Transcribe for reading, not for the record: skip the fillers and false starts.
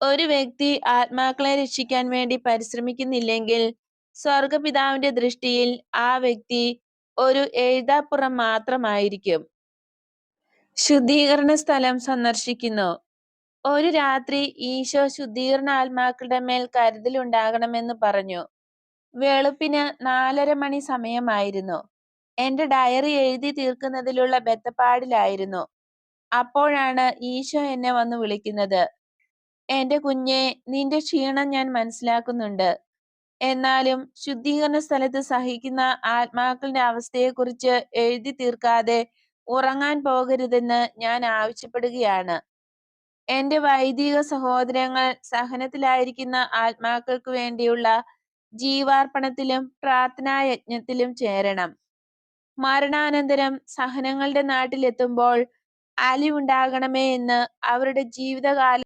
ഒരു വ്യക്തി ആത്മാക്കളെ രക്ഷിക്കാൻ വേണ്ടി പരിശ്രമിക്കുന്നില്ലെങ്കിൽ സ്വർഗപിതാവിന്റെ ദൃഷ്ടിയിൽ ആ വ്യക്തി ഒരു എഴുതാപ്പുറം മാത്രമായിരിക്കും. ശുദ്ധീകരണ സ്ഥലം സന്ദർശിക്കുന്നു. ഒരു രാത്രി ഈശോ ശുദ്ധീകരണ ആത്മാക്കളുടെ മേൽ കരുതലുണ്ടാകണമെന്ന് പറഞ്ഞു. വെളുപ്പിന് 4:30 മണി സമയമായിരുന്നു. എന്റെ ഡയറി എഴുതി തീർക്കുന്നതിലുള്ള ബദ്ധപ്പാടിലായിരുന്നു. അപ്പോഴാണ് ഈശോ എന്നെ വന്ന് വിളിക്കുന്നത്. എന്റെ കുഞ്ഞെ, നിന്റെ ക്ഷീണം ഞാൻ മനസ്സിലാക്കുന്നുണ്ട്. എന്നാലും ശുദ്ധീകരണ സ്ഥലത്ത് സഹിക്കുന്ന ആത്മാക്കളുടെ അവസ്ഥയെക്കുറിച്ച് എഴുതി തീർക്കാതെ ഉറങ്ങാൻ പോകരുതെന്ന് ഞാൻ ആവശ്യപ്പെടുകയാണ്. എന്റെ വൈദിക സഹോദരങ്ങൾ സഹനത്തിലായിരിക്കുന്ന ആത്മാക്കൾക്ക് വേണ്ടിയുള്ള ജീവാർപ്പണത്തിലും പ്രാർത്ഥനായജ്ഞത്തിലും ചേരണം. മരണാനന്തരം സഹനങ്ങളുടെ നാട്ടിലെത്തുമ്പോൾ അലിവുണ്ടാകണമേ എന്ന് അവരുടെ ജീവിതകാലം